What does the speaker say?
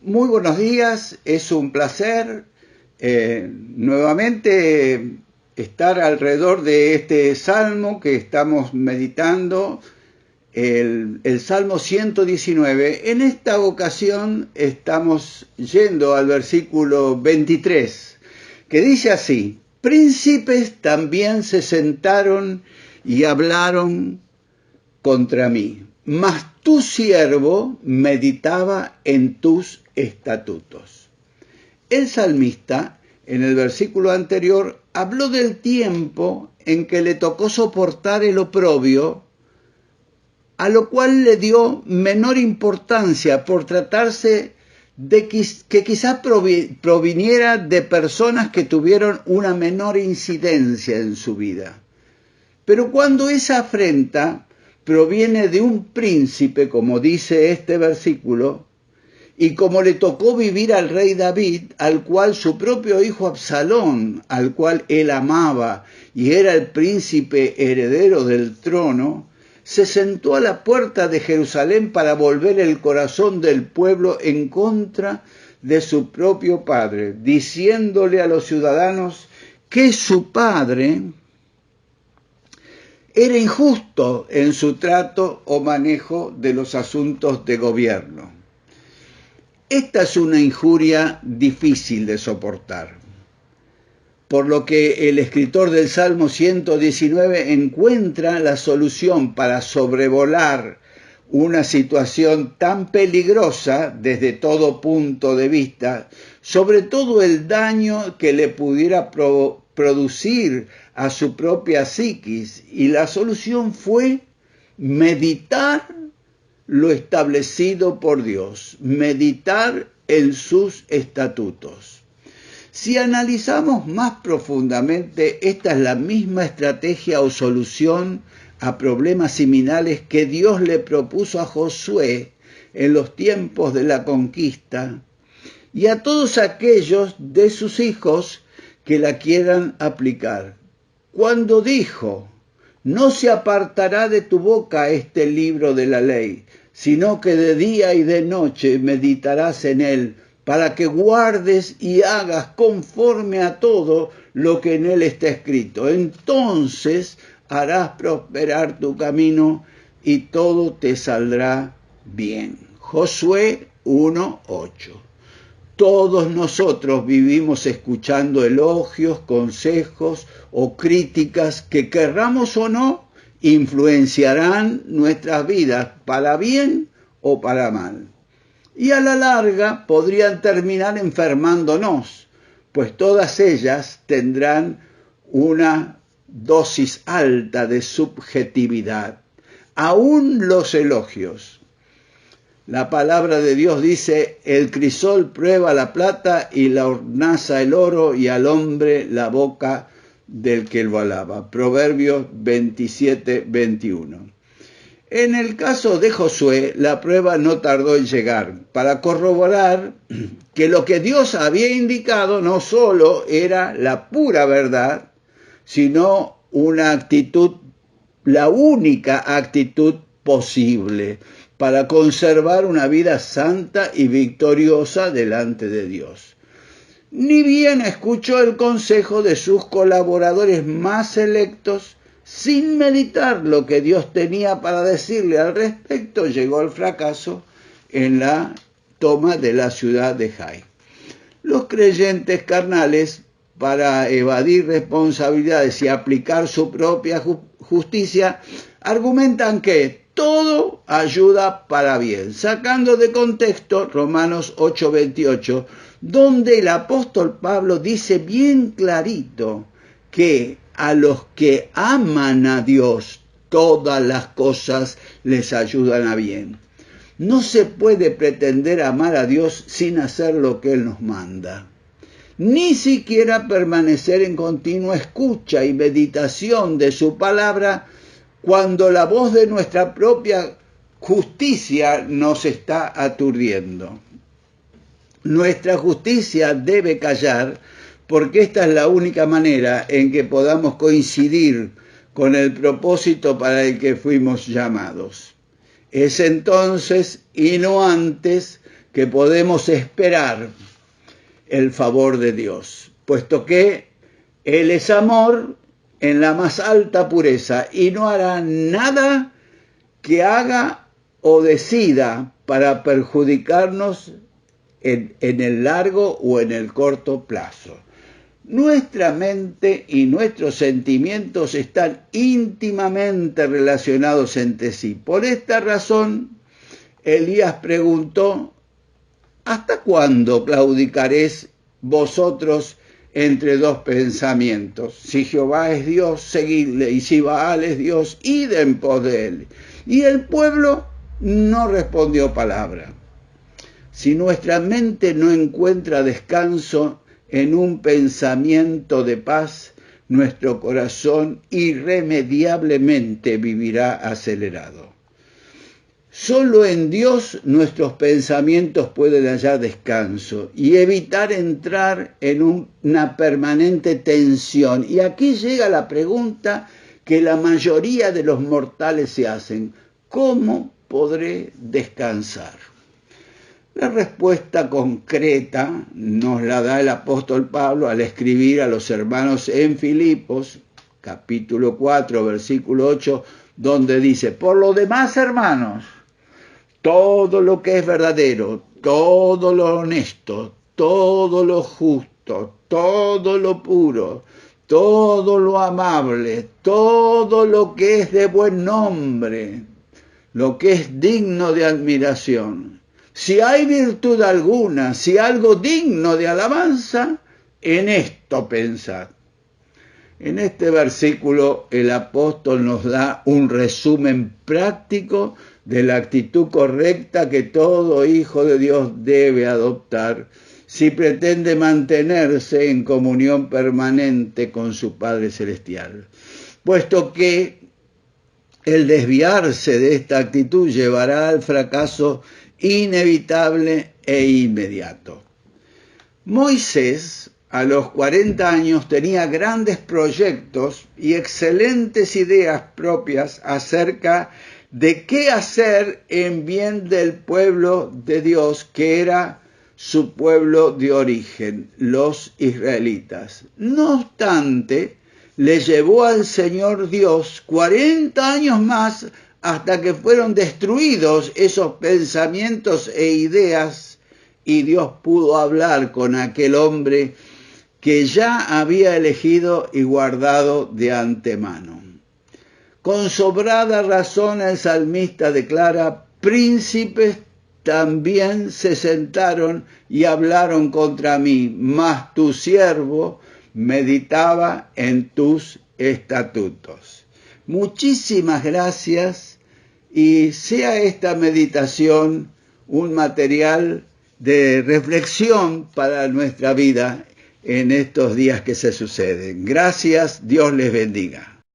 Muy buenos días, es un placer nuevamente estar alrededor de este salmo que estamos meditando, el Salmo 119. En esta ocasión estamos yendo al versículo 23, que dice así: príncipes también se sentaron y hablaron contra mí, mas tu siervo meditaba en tus estatutos. El salmista, en el versículo anterior, habló del tiempo en que le tocó soportar el oprobio, a lo cual le dio menor importancia por tratarse de que quizás proviniera de personas que tuvieron una menor incidencia en su vida. Pero cuando esa afrenta proviene de un príncipe, como dice este versículo, y como le tocó vivir al rey David, al cual su propio hijo Absalón, al cual él amaba y era el príncipe heredero del trono, se sentó a la puerta de Jerusalén para volver el corazón del pueblo en contra de su propio padre, diciéndole a los ciudadanos que su padre era injusto en su trato o manejo de los asuntos de gobierno. Esta es una injuria difícil de soportar, por lo que el escritor del Salmo 119 encuentra la solución para sobrevolar una situación tan peligrosa desde todo punto de vista, sobre todo el daño que le pudiera producir a su propia psiquis, y la solución fue meditar lo establecido por Dios, meditar en sus estatutos. Si analizamos más profundamente, esta es la misma estrategia o solución a problemas similares que Dios le propuso a Josué en los tiempos de la conquista y a todos aquellos de sus hijos que la quieran aplicar. Cuando dijo: no se apartará de tu boca este libro de la ley, sino que de día y de noche meditarás en él, para que guardes y hagas conforme a todo lo que en él está escrito. Entonces harás prosperar tu camino y todo te saldrá bien. Josué 1:8. Todos nosotros vivimos escuchando elogios, consejos o críticas que, querramos o no, influenciarán nuestras vidas para bien o para mal. Y a la larga podrían terminar enfermándonos, pues todas ellas tendrán una dosis alta de subjetividad. Aún los elogios. La palabra de Dios dice: el crisol prueba la plata y la hornaza el oro, y al hombre la boca del que lo alaba. Proverbios 27:21. En el caso de Josué, la prueba no tardó en llegar para corroborar que lo que Dios había indicado no solo era la pura verdad, sino una actitud, la única actitud posible para conservar una vida santa y victoriosa delante de Dios. Ni bien escuchó el consejo de sus colaboradores más selectos, sin meditar lo que Dios tenía para decirle al respecto, llegó al fracaso en la toma de la ciudad de Jai. Los creyentes carnales, para evadir responsabilidades y aplicar su propia justicia, argumentan que todo ayuda para bien, sacando de contexto Romanos 8:28, donde el apóstol Pablo dice bien clarito que a los que aman a Dios todas las cosas les ayudan a bien. No se puede pretender amar a Dios sin hacer lo que Él nos manda. Ni siquiera permanecer en continua escucha y meditación de su palabra cuando la voz de nuestra propia justicia nos está aturdiendo. Nuestra justicia debe callar, porque esta es la única manera en que podamos coincidir con el propósito para el que fuimos llamados. Es entonces, y no antes, que podemos esperar el favor de Dios, puesto que Él es amor en la más alta pureza y no hará nada que haga o decida para perjudicarnos en el largo o en el corto plazo. Nuestra mente y nuestros sentimientos están íntimamente relacionados entre sí. Por esta razón, Elías preguntó: ¿hasta cuándo claudicaréis vosotros entre dos pensamientos? Si Jehová es Dios, seguidle, y si Baal es Dios, id en pos de él. Y el pueblo no respondió palabra. Si nuestra mente no encuentra descanso en un pensamiento de paz, nuestro corazón irremediablemente vivirá acelerado. Solo en Dios nuestros pensamientos pueden hallar descanso y evitar entrar en una permanente tensión. Y aquí llega la pregunta que la mayoría de los mortales se hacen: ¿cómo podré descansar? La respuesta concreta nos la da el apóstol Pablo al escribir a los hermanos en Filipos, capítulo 4, versículo 8, donde dice: por lo demás, hermanos, todo lo que es verdadero, todo lo honesto, todo lo justo, todo lo puro, todo lo amable, todo lo que es de buen nombre, lo que es digno de admiración. Si hay virtud alguna, si algo digno de alabanza, en esto pensad. En este versículo el apóstol nos da un resumen práctico de la actitud correcta que todo hijo de Dios debe adoptar si pretende mantenerse en comunión permanente con su Padre Celestial, puesto que el desviarse de esta actitud llevará al fracaso inevitable e inmediato. Moisés, a los 40 años, tenía grandes proyectos y excelentes ideas propias acerca de qué hacer en bien del pueblo de Dios, que era su pueblo de origen, los israelitas. No obstante, le llevó al Señor Dios 40 años más hasta que fueron destruidos esos pensamientos e ideas, y Dios pudo hablar con aquel hombre que ya había elegido y guardado de antemano. Con sobrada razón el salmista declara: príncipes también se sentaron y hablaron contra mí, mas tu siervo meditaba en tus estatutos. Muchísimas gracias, y sea esta meditación un material de reflexión para nuestra vida en estos días que se suceden. Gracias, Dios les bendiga.